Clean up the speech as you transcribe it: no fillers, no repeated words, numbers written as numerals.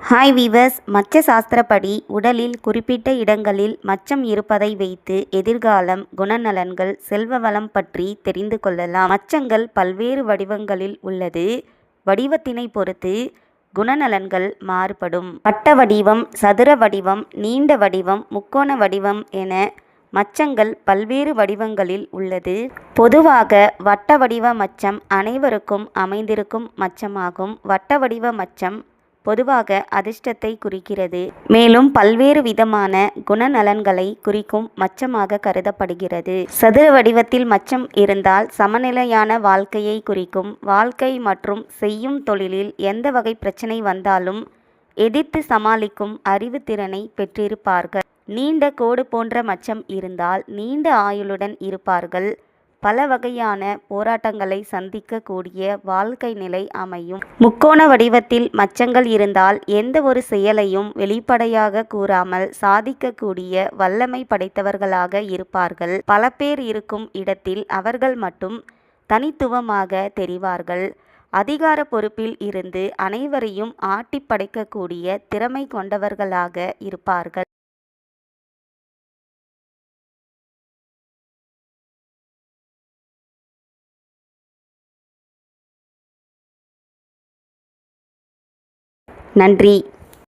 Hi viewers, மச்ச சாஸ்திரப்படி உடலில் குறிப்பிட்ட இடங்களில் மச்சம் இருப்பதை வைத்து எதிர்காலம், குணநலன்கள், செல்வ வளம் பற்றி தெரிந்து கொள்ளலாம். மச்சங்கள் பல்வேறு வடிவங்களில் உள்ளது. வடிவத்தினை பொறுத்து குணநலன்கள் மாறுபடும். வட்ட வடிவம், சதுர வடிவம், நீண்ட வடிவம், முக்கோண வடிவம் என மச்சங்கள் பல்வேறு வடிவங்களில் உள்ளது. பொதுவாக வட்ட வடிவ மச்சம் அனைவருக்கும் அமைந்திருக்கும் மச்சமாகும். வட்ட வடிவ மச்சம் பொதுவாக அதிர்ஷ்டத்தை குறிக்கிறது. மேலும் பல்வேறு விதமான குணநலன்களை குறிக்கும் மச்சமாக கருதப்படுகிறது. சதுர வடிவத்தில் மச்சம் இருந்தால் சமநிலையான வாழ்க்கையை குறிக்கும். வாழ்க்கை மற்றும் செய்யும் தொழிலில் எந்த வகை பிரச்சனை வந்தாலும் எதிர்த்து சமாளிக்கும் அறிவுத்திறனை பெற்றிருப்பார்கள். நீண்ட கோடு போன்ற மச்சம் இருந்தால் நீண்ட ஆயுளுடன் இருப்பார்கள். பல வகையான போராட்டங்களை சந்திக்கக்கூடிய வாழ்க்கை நிலை அமையும். முக்கோண வடிவத்தில் மச்சங்கள் இருந்தால் எந்த ஒரு செயலையும் வெளிப்படையாக கூறாமல் சாதிக்கக்கூடிய வல்லமை படைத்தவர்களாக இருப்பார்கள். பல பேர் இருக்கும் இடத்தில் அவர்கள் மட்டும் தனித்துவமாக தெரிவார்கள். அதிகார பொறுப்பில் இருந்து அனைவரையும் ஆட்டி படைக்கக்கூடிய திறமை கொண்டவர்களாக இருப்பார்கள். நன்றி.